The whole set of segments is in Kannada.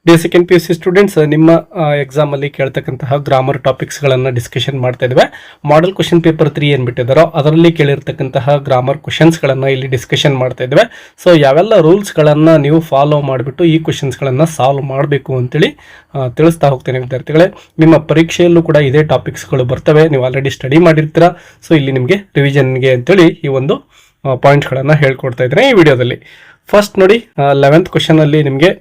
ಡಿ ಸೆಕೆಂಡ್ PUC ಸ್ಟೂಡೆಂಟ್ಸ್, ನಿಮ್ಮ ಎಕ್ಸಾಮ್ ಅಲ್ಲಿ ಕೇಳ್ತಕ್ಕಂತಹ ಗ್ರಾಮರ್ ಟಾಪಿಕ್ಸ್ ಗಳನ್ನ ಡಿಸ್ಕಷನ್ ಮಾಡ್ತಾ ಇದ್ವಿ. ಮಾಡೆಲ್ ಕ್ವಶನ್ ಪೇಪರ್ 3 ಏನ್ ಬಿಟ್ಟಿದಾರೋ ಅದರಲ್ಲಿ ಕೇಳಿರ್ತಕ್ಕಂತಹ ಗ್ರಾಮರ್ ಕ್ವಶನ್ಸ್ ಗಳನ್ನ ಇಲ್ಲಿ ಡಿಸ್ಕಷನ್ ಮಾಡ್ತಾ ಇದ್ವಿ. ಸೊ ಯಾವೆಲ್ಲ ರೂಲ್ಸ್ ಗಳನ್ನ ನೀವು ಫಾಲೋ ಮಾಡಿಬಿಟ್ಟು ಈ ಕ್ವಶನ್ಸ್ ಗಳನ್ನ ಸಾಲ್ವ್ ಮಾಡಬೇಕು ಅಂತೇಳಿ ತಿಳಿಸ್ತಾ ಹೋಗ್ತೇನೆ ವಿದ್ಯಾರ್ಥಿಗಳೇ. ನಿಮ್ಮ ಪರೀಕ್ಷೆಯಲ್ಲೂ ಕೂಡ ಇದೇ ಟಾಪಿಕ್ಸ್ ಗಳು ಬರ್ತವೆ, ನೀವು ಆಲ್ರೆಡಿ ಸ್ಟಡಿ ಮಾಡಿರ್ತೀರಾ. ಸೊ ಇಲ್ಲಿ ನಿಮಗೆ ರಿವಿಷನ್ಗೆ ಅಂತೇಳಿ ಈ ಒಂದು ಪಾಯಿಂಟ್ಸ್ ಗಳನ್ನ ಹೇಳ್ಕೊಡ್ತಾ ಇದ್ದೇನೆ ಈ ವಿಡಿಯೋದಲ್ಲಿ. ಫಸ್ಟ್ ನೋಡಿ, 11th ಕ್ವಶನ್ ಅಲ್ಲಿ ನಿಮಗೆ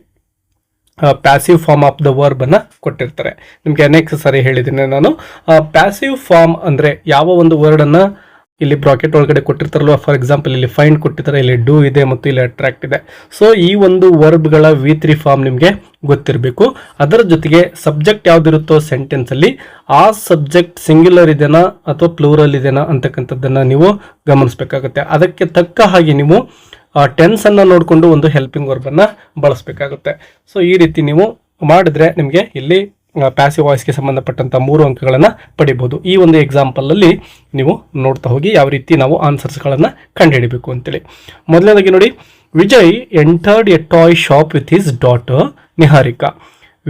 passive form of the verb ಅನ್ನ ಕೊಟ್ಟಿರ್ತಾರೆ. ನಿಮ್ಗೆ ಅನೇಕ ಸಾರಿ ಹೇಳಿದ್ದೀನಿ ನಾನು. ಪ್ಯಾಸಿವ್ ಫಾರ್ಮ್ ಅಂದ್ರೆ ಯಾವ ಒಂದು ವರ್ಡ್ ಅನ್ನ ಇಲ್ಲಿ ಬ್ರಾಕೆಟ್ ಒಳಗಡೆ ಕೊಟ್ಟಿರ್ತಾರಲ್ವ, ಫಾರ್ ಎಕ್ಸಾಂಪಲ್ ಇಲ್ಲಿ ಫೈಂಡ್ ಕೊಟ್ಟಿರ್ತಾರೆ, ಇಲ್ಲಿ ಡೂ ಇದೆ ಮತ್ತು ಇಲ್ಲಿ ಅಟ್ರಾಕ್ಟ್ ಇದೆ. ಸೊ ಈ ಒಂದು ವರ್ಬ್ ಗಳ V3 ಫಾರ್ಮ್ ನಿಮ್ಗೆ ಗೊತ್ತಿರಬೇಕು. ಅದರ ಜೊತೆಗೆ ಸಬ್ಜೆಕ್ಟ್ ಯಾವ್ದಿರುತ್ತೋ ಸೆಂಟೆನ್ಸ್ ಅಲ್ಲಿ ಆ ಸಬ್ಜೆಕ್ಟ್ ಸಿಂಗ್ಯುಲರ್ ಇದೆನಾ ಅಥವಾ ಪ್ಲೂರಲ್ ಇದೆನಾ ಅಂತಕ್ಕಂಥದ್ದನ್ನ ನೀವು ಗಮನಿಸಬೇಕಾಗುತ್ತೆ. ಅದಕ್ಕೆ ತಕ್ಕ ಹಾಗೆ ನೀವು ಟೆನ್ಸ್ ಅನ್ನ ನೋಡಿಕೊಂಡು ಒಂದು ಹೆಲ್ಪಿಂಗ್ ವರ್ಬ್ ಅನ್ನ ಬಳಸಬೇಕಾಗುತ್ತೆ. ಸೊ ಈ ರೀತಿ ನೀವು ಮಾಡಿದ್ರೆ ನಿಮಗೆ ಇಲ್ಲಿ ಪ್ಯಾಸಿವ್ ವಾಯ್ಸ್ಗೆ ಸಂಬಂಧಪಟ್ಟಂತ 3 ಅಂಕಗಳನ್ನ ಪಡಿಬಹುದು. ಈ ಒಂದು ಎಕ್ಸಾಂಪಲ್ ಅಲ್ಲಿ ನೀವು ನೋಡ್ತಾ ಹೋಗಿ ಯಾವ ರೀತಿ ನಾವು ಆನ್ಸರ್ಸ್ ಗಳನ್ನ ಕಂಡುಹಿಡಿಬೇಕು ಅಂತೇಳಿ. ಮೊದಲನೇದಾಗಿ ನೋಡಿ, Vijay entered A toy shop with his daughter Niharika.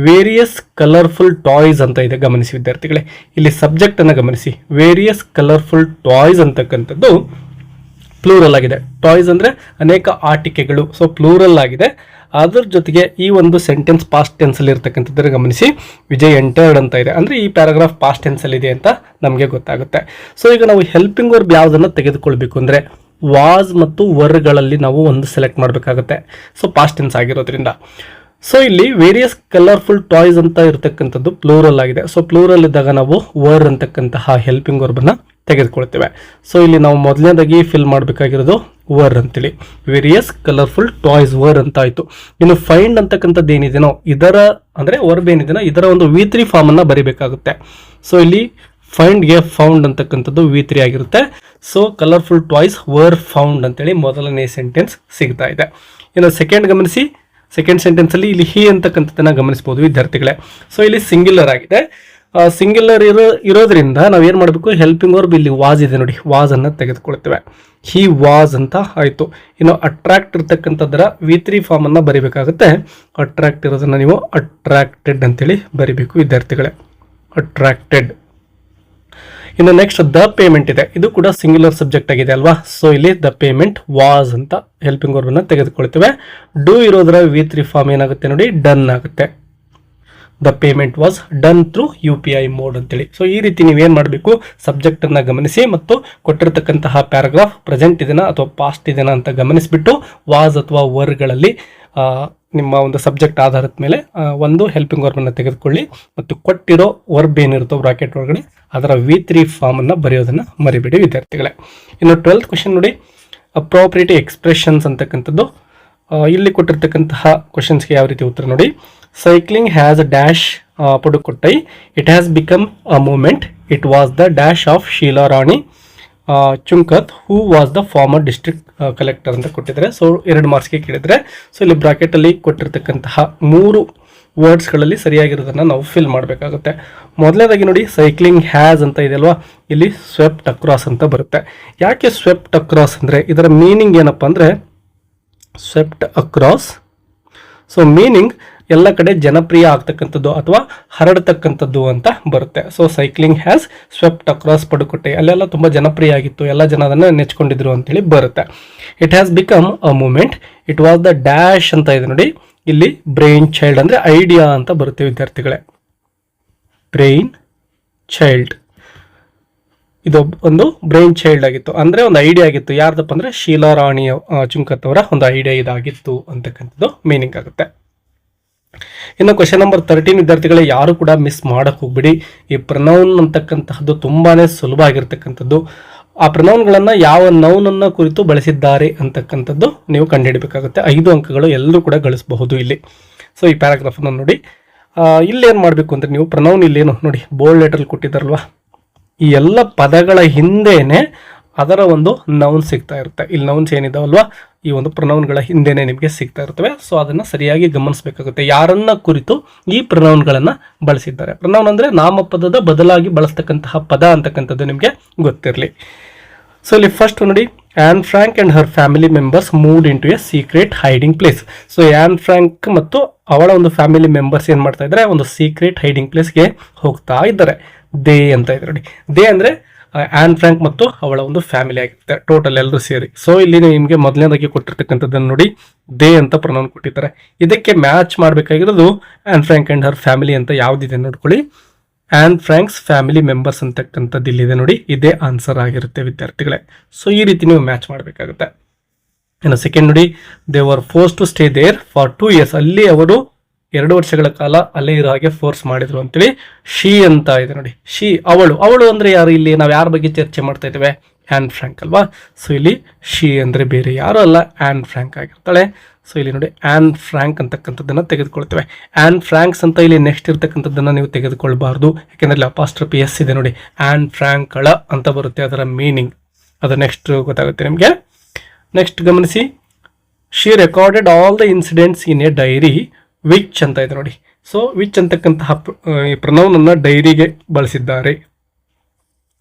Various colourful toys ಅಂತ ಇದೆ, ಗಮನಿಸಿ ವಿದ್ಯಾರ್ಥಿಗಳೇ. ಇಲ್ಲಿ ಸಬ್ಜೆಕ್ಟ್ ಅನ್ನ ಗಮನಿಸಿ. ವೇರಿಯಸ್ ಕಲರ್ಫುಲ್ ಟಾಯ್ಸ್ ಅಂತಕ್ಕಂಥದ್ದು ಪ್ಲೂರಲ್ ಆಗಿದೆ. ಟಾಯ್ಸ್ ಅಂದ್ರೆ ಅನೇಕ ಆಟಿಕೆಗಳು, ಸೊ ಪ್ಲೂರಲ್ ಆಗಿದೆ. ಅದರ ಜೊತೆಗೆ ಈ ಒಂದು ಸೆಂಟೆನ್ಸ್ ಪಾಸ್ಟ್ ಟೆನ್ಸ್ ಅಲ್ಲಿ ಇರ್ತಕ್ಕಂಥದ್ದನ್ನು ಗಮನಿಸಿ. ವಿಜಯ್ ಎಂಟರ್ಡ್ ಅಂತ ಇದೆ ಅಂದ್ರೆ ಈ ಪ್ಯಾರಾಗ್ರಾಫ್ ಪಾಸ್ಟ್ ಟೆನ್ಸ್ ಅಲ್ಲಿ ಇದೆ ಅಂತ ನಮಗೆ ಗೊತ್ತಾಗುತ್ತೆ. ಸೊ ಈಗ ನಾವು ಹೆಲ್ಪಿಂಗ್ ವರ್ಬ್ ಯಾವ್ದನ್ನ ತೆಗೆದುಕೊಳ್ಬೇಕು ಅಂದ್ರೆ ವಾಸ್ ಮತ್ತು ವರ್ಗಳಲ್ಲಿ ನಾವು ಒಂದು ಸೆಲೆಕ್ಟ್ ಮಾಡಬೇಕಾಗುತ್ತೆ. ಸೊ ಪಾಸ್ಟ್ ಟೆನ್ಸ್ ಆಗಿರೋದ್ರಿಂದ. ಸೊ ಇಲ್ಲಿ ವೇರಿಯಸ್ ಕಲರ್ಫುಲ್ ಟಾಯ್ಸ್ ಅಂತ ಇರತಕ್ಕಂಥದ್ದು ಪ್ಲೂರಲ್ ಆಗಿದೆ. ಸೊ ಪ್ಲೂರಲ್ ಇದ್ದಾಗ ನಾವು ವರ್ ಅಂತಕ್ಕಂತಹ ಹೆಲ್ಪಿಂಗ್ ವರ್ಬ್ ಅನ್ನ ತೆಗೆದುಕೊಳ್ತೇವೆ. ಸೊ ಇಲ್ಲಿ ನಾವು ಮೊದಲನೇದಾಗಿ ಫಿಲ್ ಮಾಡಬೇಕಾಗಿರೋದು ವರ್ ಅಂತೇಳಿ. ವೇರಿಯಸ್ ಕಲರ್ಫುಲ್ ಟಾಯ್ಸ್ ವರ್ ಅಂತ ಆಯ್ತು. ಇನ್ನು ಫೈಂಡ್ ಅಂತಕ್ಕಂಥದ್ದು ಏನಿದೆನೋ ಇದರ ಅಂದ್ರೆ ವರ್ಬ್ ಏನಿದೆನೋ ಇದರ ಒಂದು V3 ಫಾರ್ಮ್ ಅನ್ನ ಬರಿಬೇಕಾಗುತ್ತೆ. ಸೊ ಇಲ್ಲಿ ಫೈಂಡ್ ಗೆ ಫೌಂಡ್ ಅಂತಕ್ಕಂಥದ್ದು V3 ಆಗಿರುತ್ತೆ. So colourful toys var found ಅಂತೇಳಿ ಮೊದಲನೇ ಸೆಂಟೆನ್ಸ್ ಸಿಗ್ತಾ ಇದೆ. ಇನ್ನು ಸೆಕೆಂಡ್ ಗಮನಿಸಿ. ಸೆಕೆಂಡ್ ಸೆಂಟೆನ್ಸ್ ಅಲ್ಲಿ ಇಲ್ಲಿ ಹಿ ಅಂತಕ್ಕಂಥದ್ದನ್ನ ಗಮನಿಸಬಹುದು ವಿದ್ಯಾರ್ಥಿಗಳೇ. ಸೊ ಇಲ್ಲಿ ಸಿಂಗ್ಯುಲರ್ ಆಗಿದೆ. ಸಿಂಗ್ಯುಲರ್ ಇರೋದ್ರಿಂದ ನಾವು ಏನ್ ಮಾಡಬೇಕು, ಹೆಲ್ಪಿಂಗ್ ವರ್ಬ್ ಇಲ್ಲಿ ವಾಸ್ ಇದೆ ನೋಡಿ, ವಾಸ್ ಅನ್ನ ತೆಗೆದುಕೊಳ್ತೇವೆ. ಹಿ ವಾಸ್ ಅಂತ ಆಯ್ತು. ಇನ್ನು ಅಟ್ರಾಕ್ಟ್ ಇರ್ತಕ್ಕಂಥದ್ರ V3 ಫಾರ್ಮ್ ಅನ್ನ ಬರಿಬೇಕಾಗುತ್ತೆ. ಅಟ್ರಾಕ್ಟ್ ಇರೋದನ್ನ ನೀವು ಅಟ್ರಾಕ್ಟೆಡ್ ಅಂತೇಳಿ ಬರಿಬೇಕು ವಿದ್ಯಾರ್ಥಿಗಳೇ. ಅಟ್ರಾಕ್ಟೆಡ್. ಇನ್ನು ನೆಕ್ಸ್ಟ್ ದ ಪೇಮೆಂಟ್ ಇದೆ. ಇದು ಕೂಡ ಸಿಂಗ್ಯುಲರ್ ಸಬ್ಜೆಕ್ಟ್ ಆಗಿದೆ ಅಲ್ವಾ. ಸೊ ಇಲ್ಲಿ ದ ಪೇಮೆಂಟ್ ವಾಸ್ ಅಂತ ಹೆಲ್ಪಿಂಗ್ ವರ್ಬ್ ಅನ್ನ ತೆಗೆದುಕೊಳ್ತೇವೆ. ಡೂ ಇರೋದ್ರ V3 ಫಾರ್ಮ್ ಏನಾಗುತ್ತೆ ನೋಡಿ, ಡನ್ ಆಗುತ್ತೆ. The payment was done through UPI mode ಅಂತೇಳಿ. ಸೊ ಈ ರೀತಿ ನೀವೇನ್ ಮಾಡಬೇಕು, ಸಬ್ಜೆಕ್ಟ್ ಅನ್ನ ಗಮನಿಸಿ ಮತ್ತು ಕೊಟ್ಟಿರತಕ್ಕಂತಹ ಪ್ಯಾರಾಗ್ರಾಫ್ ಪ್ರೆಸೆಂಟ್ ಇದೆನಾ ಅಥವಾ ಪಾಸ್ಟ್ ಇದೆನಾ ಅಂತ ಗಮನಿಸಿಬಿಟ್ಟು ವಾಸ್ ಅಥವಾ ವರ್ಗಳಲ್ಲಿ ನಿಮ್ಮ ಒಂದು ಸಬ್ಜೆಕ್ಟ್ ಆಧಾರದ ಮೇಲೆ ಒಂದು ಹೆಲ್ಪಿಂಗ್ ವರ್ಬ್ ಅನ್ನ ತೆಗೆದುಕೊಳ್ಳಿ ಮತ್ತು ಕೊಟ್ಟಿರೋ ವರ್ಬ್ ಏನಿರುತ್ತೋ ಬ್ರಾಕೆಟ್ ಒಳಗಡೆ ಅದರ V3 ಫಾರ್ಮ್ ಅನ್ನ ಬರೆಯೋದನ್ನ ಮರಿಬೇಡಿ ವಿದ್ಯಾರ್ಥಿಗಳೇ. ಇನ್ನು 12th ಕ್ವಶನ್ ನೋಡಿ, ಅಪ್ರೋಪ್ರಿಯೇಟ್ ಎಕ್ಸ್ಪ್ರೆಷನ್ಸ್ ಅಂತಕ್ಕಂಥದ್ದು. ಇಲ್ಲಿ ಕೊಟ್ಟಿರ್ತಕ್ಕಂತಹ ಕ್ವಶನ್ಸ್ಗೆ ಯಾವ ರೀತಿ ಉತ್ತರ ನೋಡಿ. Cycling has a dash Pudukkottai. It has become a moment. It was the dash of Sheela Rani Chunkath who was the former district collector ಅಂತ ಕೊಟ್ಟಿದ್ದಾರೆ. ಸೊ 2 ಮಾರ್ಕ್ಸ್ಗೆ ಕೇಳಿದ್ರೆ. ಸೊ ಇಲ್ಲಿ ಬ್ರಾಕೆಟ್ ಅಲ್ಲಿ ಕೊಟ್ಟಿರ್ತಕ್ಕಂತಹ 3 ವರ್ಡ್ಸ್ ಗಳಲ್ಲಿ ಸರಿಯಾಗಿರೋದನ್ನ ನಾವು ಫಿಲ್ ಮಾಡಬೇಕಾಗುತ್ತೆ. ಮೊದಲನೇದಾಗಿ ನೋಡಿ, ಸೈಕ್ಲಿಂಗ್ ಹ್ಯಾಸ್ ಅಂತ ಇದೆ ಅಲ್ವಾ, ಇಲ್ಲಿ ಸ್ವೆಪ್ಟ್ ಅಕ್ರಾಸ್ ಅಂತ ಬರುತ್ತೆ. ಯಾಕೆ ಸ್ವೆಪ್ಟ್ ಅಕ್ರಾಸ್ ಅಂದ್ರೆ ಇದರ ಮೀನಿಂಗ್ ಏನಪ್ಪಾ ಅಂದ್ರೆ ಸ್ವೆಪ್ಟ್ ಅಕ್ರಾಸ್. ಸೊ ಮೀನಿಂಗ್ ಎಲ್ಲ ಕಡೆ ಜನಪ್ರಿಯ ಆಗ್ತಕ್ಕಂಥದ್ದು ಅಥವಾ ಹರಡತಕ್ಕಂಥದ್ದು ಅಂತ ಬರುತ್ತೆ. So cycling has swept across Pudukkottai, ಅಲ್ಲೆಲ್ಲ ತುಂಬಾ ಜನಪ್ರಿಯ ಆಗಿತ್ತು, ಎಲ್ಲ ಜನ ಅದನ್ನ ನೆಚ್ಕೊಂಡಿದ್ರು ಅಂತೇಳಿ ಬರುತ್ತೆ. It has become a moment. It was the dash ಅಂತ ಇದೆ ನೋಡಿ, ಇಲ್ಲಿ ಬ್ರೈನ್ ಚೈಲ್ಡ್ ಅಂದ್ರೆ ಐಡಿಯಾ ಅಂತ ಬರುತ್ತೆ ವಿದ್ಯಾರ್ಥಿಗಳೇ. ಬ್ರೈನ್ ಚೈಲ್ಡ್, ಇದು ಒಂದು ಬ್ರೈನ್ ಚೈಲ್ಡ್ ಆಗಿತ್ತು ಅಂದ್ರೆ ಒಂದು ಐಡಿಯಾ ಆಗಿತ್ತು. ಯಾರ್ದಪ್ಪ ಅಂದ್ರೆ ಶೀಲಾ ರಾಣಿ ಚುಂಕತ್ ಅವರ ಒಂದು ಐಡಿಯಾ ಇದಾಗಿತ್ತು ಅಂತಕ್ಕಂಥದ್ದು ಮೀನಿಂಗ್ ಆಗುತ್ತೆ. ಇನ್ನು ಕ್ವಶನ್ ನಂಬರ್ 13 ವಿದ್ಯಾರ್ಥಿಗಳೇ, ಯಾರು ಕೂಡ ಮಿಸ್ ಮಾಡಕ್ ಹೋಗ್ಬಿಡಿ. ಈ ಪ್ರನೌನ್ ಅಂತಕ್ಕಂತಹದ್ದು ತುಂಬಾನೇ ಸುಲಭ ಆಗಿರ್ತಕ್ಕಂಥದ್ದು. ಆ ಪ್ರನೌನ್ಗಳನ್ನ ಯಾವ ನೌನ್ ಅನ್ನ ಕುರಿತು ಬಳಸಿದ್ದಾರೆ ಅಂತಕ್ಕಂಥದ್ದು ನೀವು ಕಂಡುಹಿಡಬೇಕಾಗುತ್ತೆ. 5 ಅಂಕಗಳು ಎಲ್ಲರೂ ಕೂಡ ಗಳಿಸಬಹುದು ಇಲ್ಲಿ. ಸೊ ಈ ಪ್ಯಾರಾಗ್ರಾಫ್ ಅನ್ನು ನೋಡಿ. ಇಲ್ಲಿ ಏನ್ ಮಾಡ್ಬೇಕು ಅಂದ್ರೆ ನೀವು ಪ್ರನೌನ್ ಇಲ್ಲಿ ಏನು ನೋಡಿ ಬೋಲ್ಡ್ ಲೆಟರ್ ಕೊಟ್ಟಿದ್ದಾರಲ್ವಾ, ಈ ಎಲ್ಲ ಪದಗಳ ಹಿಂದೆನೆ ಅದರ ಒಂದು ನೌನ್ ಸಿಗ್ತಾ ಇರುತ್ತೆ. ಇಲ್ಲಿ ನೌನ್ಸ್ ಏನಿದಾವಲ್ವಾ ಈ ಒಂದು ಪ್ರನೌನ್ಗಳ ಹಿಂದೆನೆ ನಿಮಗೆ ಸಿಗ್ತಾ ಇರ್ತವೆ. ಸೊ ಅದನ್ನ ಸರಿಯಾಗಿ ಗಮನಿಸಬೇಕಾಗುತ್ತೆ, ಯಾರನ್ನ ಕುರಿತು ಈ ಪ್ರನೌನ್ಗಳನ್ನ ಬಳಸಿದ್ದಾರೆ. ಪ್ರನೌನ್ ಅಂದ್ರೆ ನಾಮಪದದ ಬದಲಾಗಿ ಬಳಸ್ತಕ್ಕಂತಹ ಪದ ಅಂತಕ್ಕಂಥದ್ದು ನಿಮಗೆ ಗೊತ್ತಿರಲಿ. ಸೊ ಇಲ್ಲಿ ಫಸ್ಟ್ ನೋಡಿ, Anne Frank and her family members moved in to a secret hiding place. So Anne Frank ಮತ್ತು ಅವಳ ಒಂದು ಫ್ಯಾಮಿಲಿ ಮೆಂಬರ್ಸ್ ಏನ್ ಮಾಡ್ತಾ ಇದ್ದಾರೆ, ಒಂದು ಸೀಕ್ರೆಟ್ ಹೈಡಿಂಗ್ ಪ್ಲೇಸ್ಗೆ ಹೋಗ್ತಾ ಇದ್ದಾರೆ. ದೇ ಅಂತ ಇದೆ ನೋಡಿ. ದೇ ಅಂದ್ರೆ ಆನ್ ಫ್ರಾಂಕ್ ಮತ್ತು ಅವಳ ಒಂದು ಫ್ಯಾಮಿಲಿ ಆಗಿರುತ್ತೆ, ಟೋಟಲ್ ಎಲ್ಲರೂ ಸೇರಿ. ಸೊ ಇಲ್ಲಿ ನಿಮಗೆ ಮೊದಲನೇದಾಗಿ ಕೊಟ್ಟಿರ್ತಕ್ಕಂಥದ್ದನ್ನು ನೋಡಿ, ದೇ ಅಂತ ಪ್ರೊನೌನ್ ಕೊಟ್ಟಿದ್ದಾರೆ. ಇದಕ್ಕೆ ಮ್ಯಾಚ್ ಮಾಡಬೇಕಾಗಿರೋದು Anne Frank and her family ಅಂತ ಯಾವ್ದಿದೆ ನೋಡ್ಕೊಳ್ಳಿ. ಆನ್ ಫ್ರಾಂಕ್ಸ್ ಫ್ಯಾಮಿಲಿ ಮೆಂಬರ್ಸ್ ಅಂತಕ್ಕಂಥದ್ದು ಇಲ್ಲಿದೆ ನೋಡಿ, ಇದೇ ಆನ್ಸರ್ ಆಗಿರುತ್ತೆ ವಿದ್ಯಾರ್ಥಿಗಳೇ. ಸೊ ಈ ರೀತಿ ನೀವು ಮ್ಯಾಚ್ ಮಾಡಬೇಕಾಗುತ್ತೆ. ಇನ್ನು ಸೆಕೆಂಡ್ ನೋಡಿ, they were force to stay there for 2 years. ಅಲ್ಲಿ ಅವರು 2 ವರ್ಷಗಳ ಕಾಲ ಅಲ್ಲೇ ಇರೋ ಹಾಗೆ ಫೋರ್ಸ್ ಮಾಡಿದ್ರು ಅಂತೇಳಿ ಶಿ ಅಂತ ಇದೆ ನೋಡಿ. ಶಿ ಅವಳು ಅಂದ್ರೆ ಯಾರು, ಇಲ್ಲಿ ನಾವು ಯಾರ ಬಗ್ಗೆ ಚರ್ಚೆ ಮಾಡ್ತಾ ಇದ್ದೇವೆ, ಆನ್ ಫ್ರಾಂಕ್ ಅಲ್ವಾ. ಸೊ ಇಲ್ಲಿ ಶಿ ಅಂದ್ರೆ ಬೇರೆ ಯಾರು ಅಲ್ಲ, ಆನ್ ಫ್ರಾಂಕ್ ಆಗಿರ್ತಾಳೆ. ಸೊ ಇಲ್ಲಿ ನೋಡಿ ಆನ್ ಫ್ರಾಂಕ್ ಅಂತಕ್ಕಂಥದ್ದನ್ನ ತೆಗೆದುಕೊಳ್ತೇವೆ. ಆನ್ ಫ್ರಾಂಕ್ಸ್ ಅಂತ ಇಲ್ಲಿ ನೆಕ್ಸ್ಟ್ ಇರ್ತಕ್ಕಂಥದ್ದನ್ನ ನೀವು ತೆಗೆದುಕೊಳ್ಬಾರ್ದು, ಯಾಕೆಂದ್ರೆ ಇಲ್ಲಿ ಅಪಾಸ್ಟ್ರಫಿ ಎಸ್ ಇದೆ ನೋಡಿ. ಆನ್ ಫ್ರಾಂಕ್ಳ ಅಂತ ಬರುತ್ತೆ ಅದರ ಮೀನಿಂಗ್, ಅದು ನೆಕ್ಸ್ಟ್ ಗೊತ್ತಾಗುತ್ತೆ ನಿಮಗೆ. ನೆಕ್ಸ್ಟ್ ಗಮನಿಸಿ, she recorded all the incidents in a dairy which ಅಂತ ಇದೆ ನೋಡಿ. ಸೊ ವಿಚ್ ಅಂತಕ್ಕಂತಹ ಈ ಪ್ರೊನೌನ್ ಅನ್ನ ಡೈರಿಗೆ ಬಳಸಿದ್ದಾರೆ.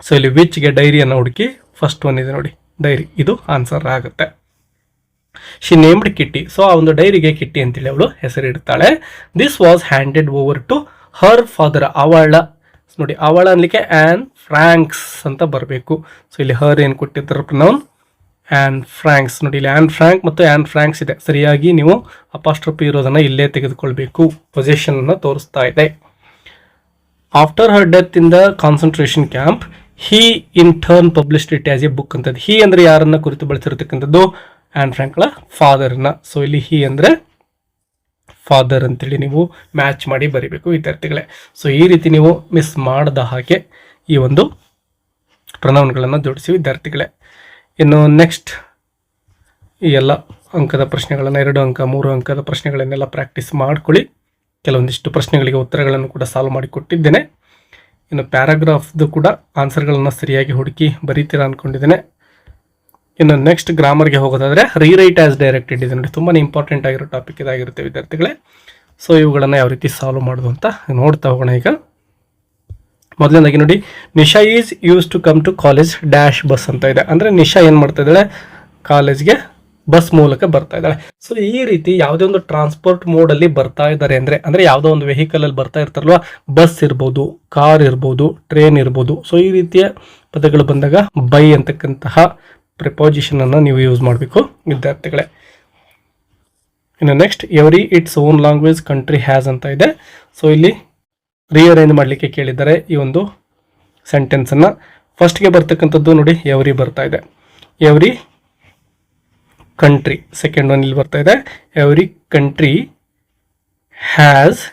ಸೊ ಇಲ್ಲಿ ವಿಚ್ಗೆ ಡೈರಿಯನ್ನು ಹುಡುಕಿ, ಫಸ್ಟ್ ಒನ್ ಇದೆ ನೋಡಿ ಡೈರಿ, ಇದು ಆನ್ಸರ್ ಆಗುತ್ತೆ. She named Kitty. ಸೊ ಆ ಒಂದು ಡೈರಿಗೆ ಕಿಟ್ಟಿ ಅಂತೇಳಿ ಅವಳು ಹೆಸರಿಡ್ತಾಳೆ. This was handed over to her father. ಅವಳ ನೋಡಿ, ಅವಳ ಅನ್ಲಿಕ್ಕೆ ಆನ್ ಫ್ರಾಂಕ್ಸ್ ಅಂತ ಬರಬೇಕು. ಸೊ ಇಲ್ಲಿ ಹರ್ ಏನು ಕೊಟ್ಟಿರ್ತಾರೆ ಪ್ರೊನೌನ್ ಆನ್ ಫ್ರಾಂಕ್ಸ್ ನೋಡಿ. ಇಲ್ಲಿ ಆನ್ ಫ್ರಾಂಕ್ ಮತ್ತು ಆನ್ ಫ್ರಾಂಕ್ಸ್ ಇದೆ, ಸರಿಯಾಗಿ ನೀವು ಅಪಾಸ್ಟ್ರಫಿ ಇರೋದನ್ನ ಇಲ್ಲೇ ತೆಗೆದುಕೊಳ್ಬೇಕು. ಪೊಸಿಷನ್ ಅನ್ನ ತೋರಿಸ್ತಾ ಇದೆ. After Har death in the concentration camp he in turn published it as A book ಅಂತದ್ದು. ಹಿ ಅಂದ್ರೆ ಯಾರನ್ನ ಕುರಿತು ಬಳಸಿರ್ತಕ್ಕಂಥದ್ದು, ಆನ್ ಫ್ರಾಂಕ್ಳ ಫಾದರ್ನ. ಸೊ ಇಲ್ಲಿ ಹಿ ಅಂದ್ರೆ ಫಾದರ್ ಅಂತೇಳಿ ನೀವು ಮ್ಯಾಚ್ ಮಾಡಿ ಬರೀಬೇಕು ವಿದ್ಯಾರ್ಥಿಗಳೇ. ಸೊ ಈ ರೀತಿ ನೀವು ಮಿಸ್ ಮಾಡದ ಹಾಗೆ ಈ ಒಂದು ಪ್ರೊನೌನ್ಗಳನ್ನು ಜೋಡಿಸಿ ವಿದ್ಯಾರ್ಥಿಗಳೇ. ಇನ್ನು ನೆಕ್ಸ್ಟ್ ಈ ಎಲ್ಲ ಅಂಕದ ಪ್ರಶ್ನೆಗಳನ್ನು 2 ಅಂಕ 3 ಅಂಕದ ಪ್ರಶ್ನೆಗಳನ್ನೆಲ್ಲ ಪ್ರಾಕ್ಟೀಸ್ ಮಾಡ್ಕೊಳ್ಳಿ. ಕೆಲವೊಂದಿಷ್ಟು ಪ್ರಶ್ನೆಗಳಿಗೆ ಉತ್ತರಗಳನ್ನು ಕೂಡ ಸಾಲ್ವ್ ಮಾಡಿ ಕೊಟ್ಟಿದ್ದೇನೆ. ಇನ್ನು ಪ್ಯಾರಾಗ್ರಾಫ್ದು ಕೂಡ ಆನ್ಸರ್ಗಳನ್ನು ಸರಿಯಾಗಿ ಹುಡುಕಿ ಬರೀತೀರಾ ಅಂದ್ಕೊಂಡಿದ್ದೇನೆ. ಇನ್ನು ನೆಕ್ಸ್ಟ್ ಗ್ರಾಮರ್ಗೆ ಹೋಗೋದಾದ್ರೆ ರೀರೈಟ್ ಆಸ್ ಡೈರೆಕ್ಟೆಡ್ ಇದೆ ನೋಡಿ, ತುಂಬಾ ಇಂಪಾರ್ಟೆಂಟ್ ಆಗಿರೋ ಟಾಪಿಕ್ ಇದಾಗಿರುತ್ತೆ ವಿದ್ಯಾರ್ಥಿಗಳೇ. ಸೊ ಇವುಗಳನ್ನು ಯಾವ ರೀತಿ ಸಾಲ್ವ್ ಮಾಡೋದು ಅಂತ ನೋಡ್ತಾ ಹೋಗೋಣ. ಈಗ ಮೊದಲನೇದಾಗಿ ನೋಡಿ, Nisha is use to come to college dash bus ಅಂತ ಇದೆ. ಅಂದ್ರೆ ನಿಶಾ ಏನ್ ಮಾಡ್ತಾ ಇದ್ದಾಳೆ, ಕಾಲೇಜ್ಗೆ ಬಸ್ ಮೂಲಕ ಬರ್ತಾ ಇದ್ದಾಳೆ. ಸೊ ಈ ರೀತಿ ಯಾವುದೇ ಒಂದು ಟ್ರಾನ್ಸ್ಪೋರ್ಟ್ ಮೋಡ್ ಅಲ್ಲಿ ಬರ್ತಾ ಇದ್ದಾರೆ ಅಂದ್ರೆ ಯಾವುದೋ ಒಂದು ವೆಹಿಕಲ್ ಅಲ್ಲಿ ಬರ್ತಾ ಇರ್ತಾರಲ್ವಾ, ಬಸ್ ಇರ್ಬೋದು, ಕಾರ್ ಇರ್ಬೋದು, ಟ್ರೈನ್ ಇರ್ಬೋದು. ಸೊ ಈ ರೀತಿಯ ಪದಗಳು ಬಂದಾಗ ಬೈ ಅಂತಕ್ಕಂತಹ ಪ್ರಿಪೋಸಿಷನ್ ಅನ್ನ ನೀವು ಯೂಸ್ ಮಾಡಬೇಕು ವಿದ್ಯಾರ್ಥಿಗಳೇ. ಇನ್ನು next, every it's own language country has ಅಂತ ಇದೆ. ಸೊ ಇಲ್ಲಿ ರಿಅರೇಂಜ್ ಮಾಡಲಿಕ್ಕೆ ಕೇಳಿದ್ದಾರೆ ಈ ಒಂದು ಸೆಂಟೆನ್ಸ್ ಅನ್ನ. ಫಸ್ಟ್ಗೆ ಬರ್ತಕ್ಕಂಥದ್ದು ನೋಡಿ, ಎವ್ರಿ ಬರ್ತಾ ಇದೆ, ಎವ್ರಿ ಕಂಟ್ರಿ. ಸೆಕೆಂಡ್ ಒನ್ ಇಲ್ಲಿ ಬರ್ತಾ ಇದೆ, every country has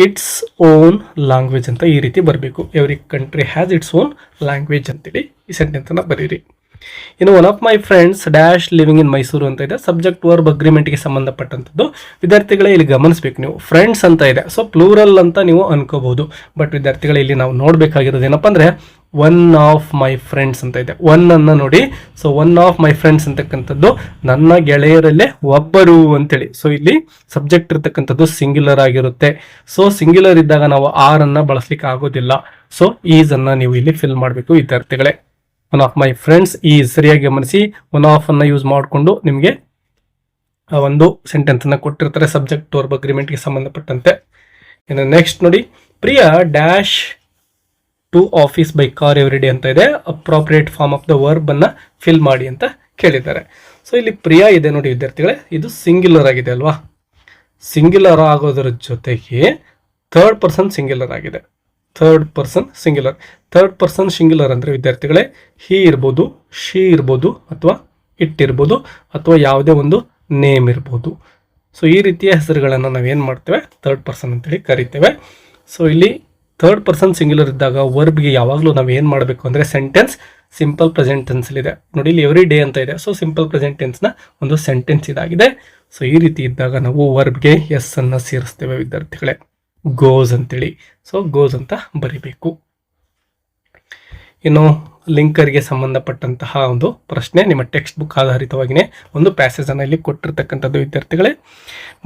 its own language ಅಂತ ಈ ರೀತಿ ಬರಬೇಕು. Every country has its own language ಅಂತೇಳಿ ಈ ಸೆಂಟೆನ್ಸ್ ಅನ್ನ ಬರೀರಿ. ಇನ್ನು one of my friends dash living in Mysuru ಅಂತ ಇದೆ. ಸಬ್ಜೆಕ್ಟ್ ವರ್ಬ್ ಅಗ್ರಿಮೆಂಟ್ಗೆ ಸಂಬಂಧಪಟ್ಟಂಥದ್ದು. ವಿದ್ಯಾರ್ಥಿಗಳೇ ಇಲ್ಲಿ ಗಮನಿಸಬೇಕು ನೀವು, ಫ್ರೆಂಡ್ಸ್ ಅಂತ ಇದೆ, ಸೊ ಪ್ಲೂರಲ್ ಅಂತ ನೀವು ಅನ್ಕೋಬಹುದು. ಬಟ್ ವಿದ್ಯಾರ್ಥಿಗಳೇ ಇಲ್ಲಿ ನಾವು ನೋಡ್ಬೇಕಾಗಿರೋದು ಏನಪ್ಪಾ ಅಂದ್ರೆ ಒನ್ ಆಫ್ ಮೈ ಫ್ರೆಂಡ್ಸ್ ಅಂತ ಇದೆ. ಒನ್ ಅನ್ನ ನೋಡಿ, so one of my friends ಅಂತಕ್ಕಂಥದ್ದು ನನ್ನ ಗೆಳೆಯರಲ್ಲೇ ಒಬ್ಬರು ಅಂತೇಳಿ. ಸೊ ಇಲ್ಲಿ ಸಬ್ಜೆಕ್ಟ್ ಇರ್ತಕ್ಕಂಥದ್ದು ಸಿಂಗ್ಯುಲರ್ ಆಗಿರುತ್ತೆ. ಸೊ ಸಿಂಗ್ಯುಲರ್ ಇದ್ದಾಗ ನಾವು ಆರ್ ಅನ್ನ ಬಳಸಲಿಕ್ಕೆ ಆಗೋದಿಲ್ಲ. ಸೊ ಈಸ್ ಅನ್ನ ನೀವು ಇಲ್ಲಿ ಫಿಲ್ ಮಾಡಬೇಕು ವಿದ್ಯಾರ್ಥಿಗಳೇ. One of my friends is, ಸರಿಯಾಗಿ ಗಮನಿಸಿ. ಒನ್ ಆಫ್ ಅನ್ನ ಯೂಸ್ ಮಾಡಿಕೊಂಡು ನಿಮಗೆ ಒಂದು ಸೆಂಟೆನ್ಸ್ ಅನ್ನ ಕೊಟ್ಟಿರ್ತಾರೆ ಸಬ್ಜೆಕ್ಟ್ ವರ್ಬ್ ಅಗ್ರಿಮೆಂಟ್ಗೆ ಸಂಬಂಧಪಟ್ಟಂತೆ. ಇನ್ನು ನೆಕ್ಸ್ಟ್ ನೋಡಿ, Priya dash to office by car every day ಅಂತ ಇದೆ. Appropriate form of the verb ಅನ್ನ ಫಿಲ್ ಮಾಡಿ ಅಂತ ಕೇಳಿದ್ದಾರೆ. ಸೊ ಇಲ್ಲಿ ಪ್ರಿಯಾ ಇದೆ ನೋಡಿ ವಿದ್ಯಾರ್ಥಿಗಳೇ, ಇದು ಸಿಂಗ್ಯುಲರ್ ಆಗಿದೆ ಅಲ್ವಾ. ಸಿಂಗ್ಯುಲರ್ ಆಗೋದ್ರ ಜೊತೆಗೆ ಥರ್ಡ್ ಪರ್ಸನ್ ಸಿಂಗ್ಯುಲರ್ ಆಗಿದೆ. ಥರ್ಡ್ ಪರ್ಸನ್ ಸಿಂಗ್ಯುಲರ್ ಅಂದ್ರೆ ವಿದ್ಯಾರ್ಥಿಗಳೇ ಹಿ ಇರ್ಬೋದು, ಶಿ ಇರ್ಬೋದು, ಅಥವಾ ಇಟ್ ಇರ್ಬೋದು, ಅಥವಾ ಯಾವುದೇ ಒಂದು ನೇಮ್ ಇರ್ಬೋದು. ಸೊ ಈ ರೀತಿಯ ಹೆಸರುಗಳನ್ನು ನಾವೇನು ಮಾಡ್ತೇವೆ, ಥರ್ಡ್ ಪರ್ಸನ್ ಅಂತೇಳಿ ಕರಿತೇವೆ. ಸೊ ಇಲ್ಲಿ ಥರ್ಡ್ ಪರ್ಸನ್ ಸಿಂಗ್ಯುಲರ್ ಇದ್ದಾಗ ವರ್ಬ್ಗೆ ಯಾವಾಗಲೂ ನಾವು ಏನು ಮಾಡಬೇಕು ಅಂದರೆ ಸೆಂಟೆನ್ಸ್ ಸಿಂಪಲ್ ಪ್ರೆಸೆಂಟ್ ಟೆನ್ಸಲ್ಲಿ ಇದೆ ನೋಡಿ, ಇಲ್ಲಿ ಎವ್ರಿ ಡೇ ಅಂತ ಇದೆ. ಸೊ ಸಿಂಪಲ್ ಪ್ರೆಸೆಂಟ್ ಟೆನ್ಸ್ನ ಒಂದು ಸೆಂಟೆನ್ಸ್ ಇದಾಗಿದೆ. ಸೊ ಈ ರೀತಿ ಇದ್ದಾಗ ನಾವು ವರ್ಬ್ಗೆ ಎಸ್ ಅನ್ನು ಸೇರಿಸ್ತೇವೆ ವಿದ್ಯಾರ್ಥಿಗಳೇ, ಗೋಸ್ ಅಂತೇಳಿ. ಸೊ ಗೋಸ್ ಅಂತ ಬರಿಬೇಕು. ಇನ್ನು ಲಿಂಕರ್ಗೆ ಸಂಬಂಧಪಟ್ಟಂತಹ ಒಂದು ಪ್ರಶ್ನೆ, ನಿಮ್ಮ ಟೆಕ್ಸ್ಟ್ ಬುಕ್ ಆಧಾರಿತವಾಗಿಯೇ ಒಂದು ಪ್ಯಾಸೇಜ್ ಅನ್ನು ಇಲ್ಲಿ ಕೊಟ್ಟಿರ್ತಕ್ಕಂಥದ್ದು ವಿದ್ಯಾರ್ಥಿಗಳೇ.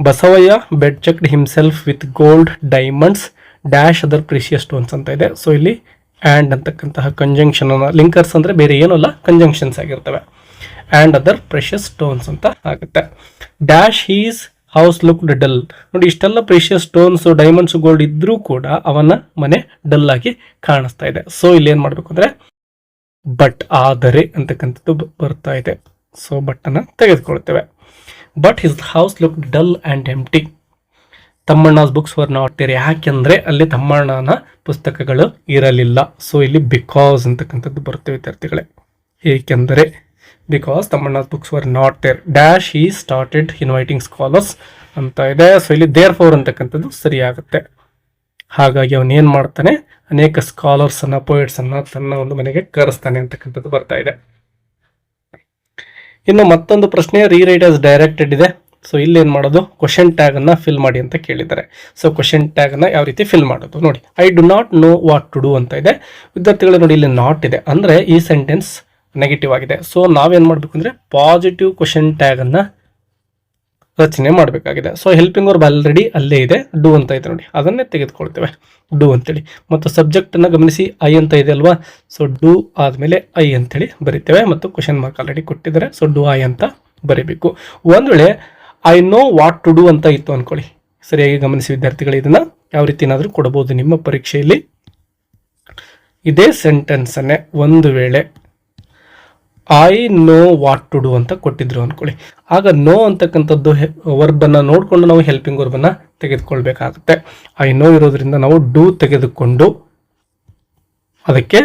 Basavayya bed checked himself with gold diamonds dash other precious stones ಅಂತ ಇದೆ. ಸೊ ಇಲ್ಲಿ ಆ್ಯಂಡ್ ಅಂತಕ್ಕಂತಹ ಕಂಜಂಕ್ಷನ್ ಲಿಂಕರ್ಸ್ ಅಂದರೆ ಬೇರೆ ಏನೂ ಅಲ್ಲ, ಕಂಜಂಕ್ಷನ್ಸ್ ಆಗಿರ್ತವೆ. ಆ್ಯಂಡ್ ಅದರ್ ಪ್ರೆಷಿಯಸ್ ಸ್ಟೋನ್ಸ್ ಅಂತ ಆಗುತ್ತೆ. Dash he's house look dull. ನೋಡಿ, ಇಷ್ಟೆಲ್ಲ ಪ್ರೆಷಿಯಸ್ ಸ್ಟೋನ್ಸ್, ಡೈಮಂಡ್ಸ್, ಗೋಲ್ಡ್ ಇದ್ರೂ ಕೂಡ ಅವನ ಮನೆ ಡಲ್ ಆಗಿ ಕಾಣಿಸ್ತಾ ಇದೆ. ಸೊ ಇಲ್ಲಿ ಏನು ಮಾಡಬೇಕು ಅಂದರೆ ಬಟ್ ಆದರೆ ಅಂತಕ್ಕಂಥದ್ದು ಬರ್ತಾ ಇದೆ. ಸೊ ಬಟ್ಟನ್ನು ತೆಗೆದುಕೊಳ್ತೇವೆ. But his house look dull and empty. ತಮ್ಮಣ್ಣಸ್ ಬುಕ್ಸ್ ವರ್ ನಾಟ್ ದೇರ್. ಯಾಕೆಂದರೆ ಅಲ್ಲಿ ತಮ್ಮಣ್ಣನ ಪುಸ್ತಕಗಳು ಇರಲಿಲ್ಲ. ಸೊ ಇಲ್ಲಿ ಬಿಕಾಸ್ ಅಂತಕ್ಕಂಥದ್ದು ಬರುತ್ತೆ ವಿದ್ಯಾರ್ಥಿಗಳೇ. ಏಕೆಂದರೆ because Tammanna's books were not there. Dash he started inviting scholars ಅಂತ ಇದೆ. ಸೊ ಇಲ್ಲಿ ದೇರ್ ಫೋರ್ ಅಂತಕ್ಕಂಥದ್ದು ಸರಿಯಾಗುತ್ತೆ. ಹಾಗಾಗಿ ಅವನೇನು ಮಾಡ್ತಾನೆ, ಅನೇಕ ಸ್ಕಾಲರ್ಸನ್ನು, ಪೋಯಿಟ್ಸನ್ನು ತನ್ನ ಒಂದು ಮನೆಗೆ ಕರೆಸ್ತಾನೆ ಅಂತಕ್ಕಂಥದ್ದು ಬರ್ತಾ ಇದೆ. ಇನ್ನು ಮತ್ತೊಂದು ಪ್ರಶ್ನೆ ರೀರೈಟ್ ಆಸ್ ಡೈರೆಕ್ಟೆಡ್ ಇದೆ. ಸೊ ಇಲ್ಲಿ ಏನು ಮಾಡೋದು, ಕ್ವಶನ್ ಟ್ಯಾಗ್ ಅನ್ನ ಫಿಲ್ ಮಾಡಿ ಅಂತ ಕೇಳಿದ್ದಾರೆ. ಸೊ ಕ್ವಶನ್ ಟ್ಯಾಗ್ ಅನ್ನ ಯಾವ ರೀತಿ ಫಿಲ್ ಮಾಡೋದು ನೋಡಿ. I do not know what to do ಅಂತ ಇದೆ ವಿದ್ಯಾರ್ಥಿಗಳು. ನೋಡಿ, ಇಲ್ಲಿ ನಾಟ್ ಇದೆ ಅಂದರೆ ಈ ಸೆಂಟೆನ್ಸ್ ನೆಗೆಟಿವ್ ಆಗಿದೆ. ಸೊ ನಾವೇನು ಮಾಡಬೇಕು ಅಂದರೆ ಪಾಸಿಟಿವ್ ಕ್ವಶನ್ ಟ್ಯಾಗ್ ಅನ್ನ ರಚನೆ ಮಾಡಬೇಕಾಗಿದೆ. ಸೊ ಹೆಲ್ಪಿಂಗ್ ವರ್ಬ್ ಆಲ್ರೆಡಿ ಅಲ್ಲೇ ಇದೆ, ಡೂ ಅಂತ ಇದೆ ನೋಡಿ, ಅದನ್ನೇ ತೆಗೆದುಕೊಳ್ತೇವೆ ಡೂ ಅಂತೇಳಿ. ಮತ್ತು ಸಬ್ಜೆಕ್ಟನ್ನು ಗಮನಿಸಿ, ಐ ಅಂತ ಇದೆ ಅಲ್ವಾ. ಸೊ ಡೂ ಆದಮೇಲೆ ಐ ಅಂತೇಳಿ ಬರಿತೇವೆ ಮತ್ತು ಕ್ವಶನ್ ಮಾರ್ಕ್ ಆಲ್ರೆಡಿ ಕೊಟ್ಟಿದ್ದಾರೆ. ಸೊ ಡೂ ಐ ಅಂತ ಬರೀಬೇಕು. ಒಂದು ವೇಳೆ I know what to do ಅಂತ ಇತ್ತು ಅಂದ್ಕೊಳ್ಳಿ, ಸರಿಯಾಗಿ ಗಮನಿಸಿ ವಿದ್ಯಾರ್ಥಿಗಳು, ಇದನ್ನು ಯಾವ ರೀತಿ ಏನಾದರೂ ಕೊಡಬಹುದು ನಿಮ್ಮ ಪರೀಕ್ಷೆಯಲ್ಲಿ. ಇದೇ ಸೆಂಟೆನ್ಸನ್ನೇ ಒಂದು ವೇಳೆ I know what to do ಅಂತ ಕೊಟ್ಟಿದ್ರು ಅಂದ್ಕೊಳ್ಳಿ, ಆಗ ನೋ ಅಂತಕ್ಕಂಥದ್ದು ವರ್ಬನ್ನು ನೋಡಿಕೊಂಡು ನಾವು ಹೆಲ್ಪಿಂಗ್ ವರ್ಬನ್ನು ತೆಗೆದುಕೊಳ್ಬೇಕಾಗುತ್ತೆ. ಐ ನೋ ಇರೋದ್ರಿಂದ ನಾವು ಡೂ ತೆಗೆದುಕೊಂಡು ಅದಕ್ಕೆ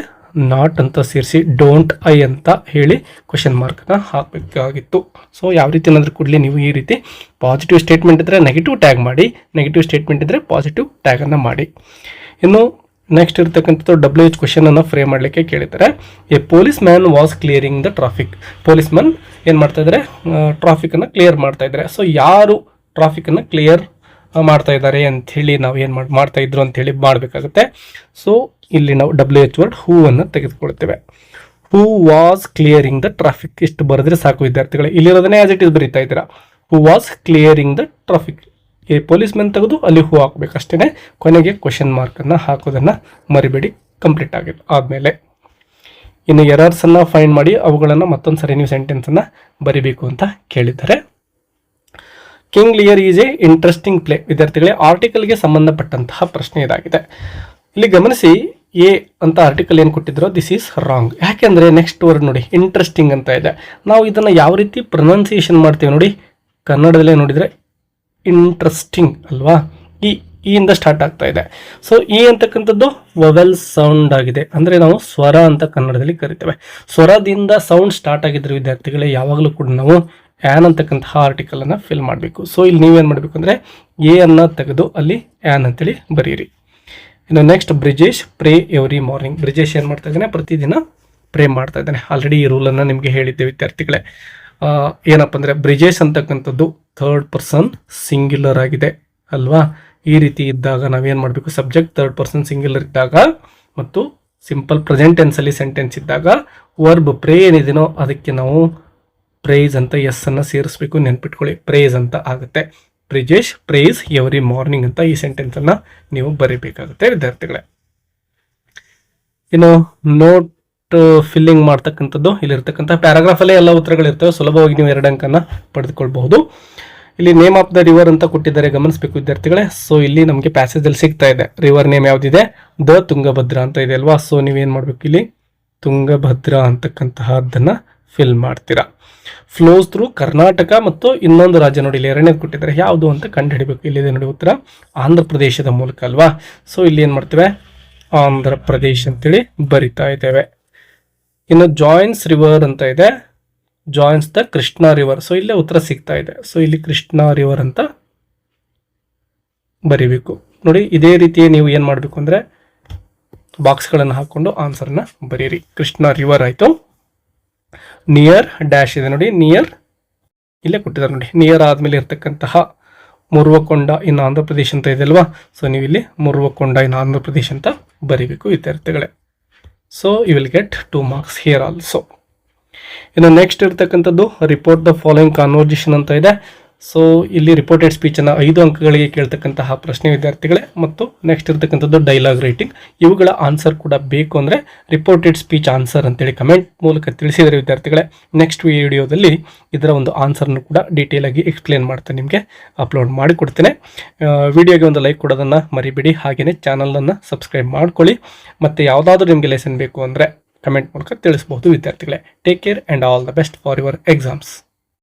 ನಾಟ್ ಅಂತ ಸೇರಿಸಿ ಡೋಂಟ್ ಐ ಅಂತ ಹೇಳಿ ಕ್ವಶನ್ ಮಾರ್ಕ್ನ ಹಾಕಬೇಕಾಗಿತ್ತು. ಸೊ ಯಾವ ರೀತಿ ಏನಾದರೂ ಕೊಡಲಿ, ನೀವು ಈ ರೀತಿ ಪಾಸಿಟಿವ್ ಸ್ಟೇಟ್ಮೆಂಟ್ ಇದ್ದರೆ ನೆಗೆಟಿವ್ ಟ್ಯಾಗ್ ಮಾಡಿ, ನೆಗೆಟಿವ್ ಸ್ಟೇಟ್ಮೆಂಟ್ ಇದ್ದರೆ ಪಾಸಿಟಿವ್ ಟ್ಯಾಗನ್ನು ಮಾಡಿ. ಇನ್ನು ನೆಕ್ಸ್ಟ್ ಇರ್ತಕ್ಕಂಥದ್ದು WH ಕ್ವಶನ್ ಅನ್ನು ಫ್ರೇಮ್ ಮಾಡಲಿಕ್ಕೆ ಕೇಳಿದ್ದಾರೆ. A police man was clearing the traffic. Police man ಏನು ಮಾಡ್ತಾ ಇದ್ದಾರೆ, ಟ್ರಾಫಿಕನ್ನು ಕ್ಲಿಯರ್ ಮಾಡ್ತಾ ಇದ್ದಾರೆ. ಸೊ ಯಾರು ಟ್ರಾಫಿಕನ್ನು ಕ್ಲಿಯರ್ ಮಾಡ್ತಾ ಇದ್ದಾರೆ ಅಂಥೇಳಿ ನಾವು ಏನು ಮಾಡ್ತಾ ಇದ್ರು ಅಂಥೇಳಿ ಮಾಡಬೇಕಾಗುತ್ತೆ. ಸೊ ಇಲ್ಲಿ ನಾವು WH ವರ್ಡ್ ಹೂ ಅನ್ನು ತೆಗೆದುಕೊಳ್ತೇವೆ. Who was clearing the traffic ಇಷ್ಟು ಬರೆದ್ರೆ ಸಾಕು ವಿದ್ಯಾರ್ಥಿಗಳು. ಇಲ್ಲಿರೋದನ್ನೇ ಆಸ್ ಇಟ್ ಇಸ್ ಬರೀತಾ ಇದ್ದೀರಾ. ಹೂ ವಾಸ್ ಕ್ಲಿಯರಿಂಗ್ ದ ಟ್ರಾಫಿಕ್. ಈ ಪೊಲೀಸ್ ಮ್ಯಾನ್ ತೆಗೆದು ಅಲ್ಲಿ ಹೂ ಹಾಕಬೇಕಷ್ಟೇ. ಕೊನೆಗೆ ಕ್ವಶನ್ ಮಾರ್ಕನ್ನು ಹಾಕೋದನ್ನು ಮರಿಬೇಡಿ. ಕಂಪ್ಲೀಟ್ ಆದಮೇಲೆ ಇನ್ನು ಎರರ್ಸನ್ನು ಫೈಂಡ್ ಮಾಡಿ ಅವುಗಳನ್ನು ಮತ್ತೊಂದು ಸರಿ ನೀವು ಸೆಂಟೆನ್ಸನ್ನು ಬರಿಬೇಕು ಅಂತ ಕೇಳಿದ್ದಾರೆ. King Lear is a interesting play. ವಿದ್ಯಾರ್ಥಿಗಳೇ, ಆರ್ಟಿಕಲ್ಗೆ ಸಂಬಂಧಪಟ್ಟಂತಹ ಪ್ರಶ್ನೆ ಇದಾಗಿದೆ. ಇಲ್ಲಿ ಗಮನಿಸಿ, ಎ ಅಂತ ಆರ್ಟಿಕಲ್ ಏನು ಕೊಟ್ಟಿದ್ರು, ದಿಸ್ ಈಸ್ ರಾಂಗ್. ಯಾಕೆಂದರೆ ನೆಕ್ಸ್ಟ್ ವರ್ಡ್ ನೋಡಿ, ಇಂಟ್ರೆಸ್ಟಿಂಗ್ ಅಂತ ಇದೆ. ನಾವು ಇದನ್ನು ಯಾವ ರೀತಿ ಪ್ರೊನೌನ್ಸಿಯೇಷನ್ ಮಾಡ್ತೀವಿ ನೋಡಿ, ಕನ್ನಡದಲ್ಲೇ ನೋಡಿದರೆ ಇಂಟ್ರೆಸ್ಟಿಂಗ್ ಅಲ್ವಾ. ಇಂದ ಸ್ಟಾರ್ಟ್ ಆಗ್ತಾ ಇದೆ. ಸೊ ಈ ಅಂತಕ್ಕಂಥದ್ದು ವೊವೆಲ್ ಸೌಂಡ್ ಆಗಿದೆ, ಅಂದರೆ ನಾವು ಸ್ವರ ಅಂತ ಕನ್ನಡದಲ್ಲಿ ಕರಿತೇವೆ. ಸ್ವರದಿಂದ ಸೌಂಡ್ ಸ್ಟಾರ್ಟ್ ಆಗಿದ್ರೆ ವಿದ್ಯಾರ್ಥಿಗಳೇ ಯಾವಾಗಲೂ ಕೂಡ ನಾವು ಆ್ಯನ್ ಅಂತಕ್ಕಂತಹ ಆರ್ಟಿಕಲನ್ನು ಫಿಲ್ ಮಾಡಬೇಕು. ಸೊ ಇಲ್ಲಿ ನೀವೇನು ಮಾಡಬೇಕು ಅಂದರೆ ಎ ಅನ್ನು ತೆಗೆದು ಅಲ್ಲಿ ಆ್ಯನ್ ಅಂತೇಳಿ ಬರೀರಿ. ಇನ್ನು next Brijesh pray every morning. Brijesh ಏನು ಮಾಡ್ತಾ ಇದ್ದಾನೆ, ಪ್ರತಿದಿನ ಪ್ರೇ ಮಾಡ್ತಾ ಇದ್ದಾನೆ. ಆಲ್ರೆಡಿ ಈ ರೂಲನ್ನು ನಿಮಗೆ ಹೇಳಿದ್ದೆ ವಿದ್ಯಾರ್ಥಿಗಳೇ. ಏನಪ್ಪ ಅಂದರೆ ಬ್ರಿಜೇಶ್ ಅಂತಕ್ಕಂಥದ್ದು ಥರ್ಡ್ ಪರ್ಸನ್ ಸಿಂಗ್ಯುಲರ್ ಆಗಿದೆ ಅಲ್ವಾ. ಈ ರೀತಿ ಇದ್ದಾಗ ನಾವೇನು ಮಾಡಬೇಕು, ಸಬ್ಜೆಕ್ಟ್ ಥರ್ಡ್ ಪರ್ಸನ್ ಸಿಂಗ್ಯುಲರ್ ಇದ್ದಾಗ ಮತ್ತು ಸಿಂಪಲ್ ಪ್ರೆಸೆಂಟ್ ಟೆನ್ಸಲ್ಲಿ ಸೆಂಟೆನ್ಸ್ ಇದ್ದಾಗ ವರ್ಬ್ ಪ್ರೇ ಏನಿದೆನೋ ಅದಕ್ಕೆ ನಾವು ಪ್ರೈಸ್ ಅಂತ ಎಸ್ ಅನ್ನು ಸೇರಿಸ್ಬೇಕು. ನೆನ್ಪಿಟ್ಕೊಳ್ಳಿ, ಪ್ರೈಸ್ ಅಂತ ಆಗುತ್ತೆ. ಬ್ರಿಜೇಶ್ ಪ್ರೈಸ್ ಎವ್ರಿ ಮಾರ್ನಿಂಗ್ ಅಂತ ಈ ಸೆಂಟೆನ್ಸನ್ನು ನೀವು ಬರೀಬೇಕಾಗುತ್ತೆ ವಿದ್ಯಾರ್ಥಿಗಳೇ. ಇನ್ನು ನೋಟ್ ಫಿಲ್ಲಿಂಗ್ ಮಾಡ್ತಕ್ಕಂಥದ್ದು ಇಲ್ಲಿರ್ತಕ್ಕಂಥ ಪ್ಯಾರಾಗ್ರಾಫಲ್ಲೇ ಎಲ್ಲ ಉತ್ತರಗಳಿರ್ತವೆ. ಸುಲಭವಾಗಿ ನೀವು 2 ಅಂಕನ ಪಡೆದುಕೊಳ್ಬಹುದು. ಇಲ್ಲಿ ನೇಮ್ ಆಫ್ ದ ರಿವರ್ ಅಂತ ಕೊಟ್ಟಿದ್ದಾರೆ, ಗಮನಿಸಬೇಕು ವಿದ್ಯಾರ್ಥಿಗಳೇ. ಸೊ ಇಲ್ಲಿ ನಮಗೆ ಪ್ಯಾಸೇಜಲ್ಲಿ ಸಿಗ್ತಾ ಇದೆ ರಿವರ್ ನೇಮ್ ಯಾವುದಿದೆ, ದ ತುಂಗಭದ್ರಾ ಅಂತ ಇದೆ ಅಲ್ವಾ. ಸೊ ನೀವೇನು ಮಾಡಬೇಕು, ಇಲ್ಲಿ ತುಂಗಭದ್ರಾ ಅಂತಕ್ಕಂತಹದ್ದನ್ನು ಫಿಲ್ ಮಾಡ್ತೀರಾ. ಫ್ಲೋಸ್ ಥ್ರೂ ಕರ್ನಾಟಕ ಮತ್ತು ಇನ್ನೊಂದು ರಾಜ್ಯ ನೋಡಿ, ಇಲ್ಲಿ 2ನೇದು ಕೊಟ್ಟಿದ್ದಾರೆ, ಯಾವುದು ಅಂತ ಕಂಡು ಹಿಡಿಬೇಕು. ಇಲ್ಲಿದೆ ನೋಡಿ ಉತ್ತರ, ಆಂಧ್ರ ಪ್ರದೇಶದ ಮೂಲಕ ಅಲ್ವಾ. ಸೊ ಇಲ್ಲಿ ಏನು ಮಾಡ್ತೇವೆ, ಆಂಧ್ರ ಪ್ರದೇಶ್ ಅಂತೇಳಿ ಬರಿತಾ ಇದ್ದೇವೆ. ಇನ್ನು ಜಾಯಿನ್ಸ್ ರಿವರ್ ಅಂತ ಇದೆ, joins the Krishna river. So ಇಲ್ಲೇ ಉತ್ತರ ಸಿಗ್ತಾ ಇದೆ. ಸೊ ಇಲ್ಲಿ ಕೃಷ್ಣಾ ರಿವರ್ ಅಂತ ಬರಿಬೇಕು ನೋಡಿ. ಇದೇ ರೀತಿ ನೀವು ಏನು ಮಾಡಬೇಕು ಅಂದರೆ ಬಾಕ್ಸ್ಗಳನ್ನು ಹಾಕ್ಕೊಂಡು ಆನ್ಸರ್ನ ಬರೀರಿ. ಕೃಷ್ಣಾ ರಿವರ್ ಆಯಿತು. ನಿಯರ್ ಡ್ಯಾಶ್ ಇದೆ ನೋಡಿ, ನಿಯರ್ ಇಲ್ಲೇ ಕೊಟ್ಟಿದ್ದಾರೆ ನೋಡಿ. ನಿಯರ್ ಆದಮೇಲೆ ಇರ್ತಕ್ಕಂತಹ ಮುರುವಕೊಂಡ ಇನ್ ಆಂಧ್ರ ಪ್ರದೇಶ್ ಅಂತ ಇದೆ ಅಲ್ವಾ. ಸೊ ನೀವು ಇಲ್ಲಿ ಮುರುವಕೊಂಡ ಇನ್ ಆಂಧ್ರ ಪ್ರದೇಶ್ ಅಂತ ಬರೀಬೇಕು ವಿದ್ಯಾರ್ಥಿಗಳೇ. So you will get 2 marks here also. ಇನ್ನು ನೆಕ್ಸ್ಟ್ ಇರ್ತಕ್ಕಂಥದ್ದು ರಿಪೋರ್ಟ್ ದ ಫಾಲೋಯಿಂಗ್ ಕಾನ್ವರ್ಜೇಷನ್ ಅಂತ ಇದೆ. ಸೊ ಇಲ್ಲಿ ರಿಪೋರ್ಟೆಡ್ ಸ್ಪೀಚನ್ನು 5 ಅಂಕಗಳಿಗೆ ಕೇಳ್ತಕ್ಕಂತಹ ಪ್ರಶ್ನೆ ವಿದ್ಯಾರ್ಥಿಗಳೇ, ಮತ್ತು ನೆಕ್ಸ್ಟ್ ಇರ್ತಕ್ಕಂಥದ್ದು ಡೈಲಾಗ್ ರೈಟಿಂಗ್. ಇವುಗಳ ಆನ್ಸರ್ ಕೂಡ ಬೇಕು ಅಂದರೆ ರಿಪೋರ್ಟೆಡ್ ಸ್ಪೀಚ್ ಆನ್ಸರ್ ಅಂತೇಳಿ ಕಮೆಂಟ್ ಮೂಲಕ ತಿಳಿಸಿದರೆ ವಿದ್ಯಾರ್ಥಿಗಳೇ, ನೆಕ್ಸ್ಟ್ ವಿಡಿಯೋದಲ್ಲಿ ಇದರ ಒಂದು ಆನ್ಸರ್ನು ಕೂಡ ಡೀಟೇಲ್ ಆಗಿ ಎಕ್ಸ್ಪ್ಲೇನ್ ಮಾಡ್ತಾ ನಿಮಗೆ ಅಪ್ಲೋಡ್ ಮಾಡಿಕೊಡ್ತೇನೆ. ವಿಡಿಯೋಗೆ ಒಂದು ಲೈಕ್ ಕೊಡೋದನ್ನು ಮರಿಬೇಡಿ, ಹಾಗೆಯೇ ಚಾನಲನ್ನು ಸಬ್ಸ್ಕ್ರೈಬ್ ಮಾಡ್ಕೊಳ್ಳಿ. ಮತ್ತು ಯಾವುದಾದ್ರೂ ನಿಮಗೆ ಲೆಸನ್ ಬೇಕು ಅಂದರೆ ಕಮೆಂಟ್ ಮೂಲಕ ತಿಳಿಸಬಹುದು ವಿದ್ಯಾರ್ಥಿಗಳೇ. Take care and all the best for your exams.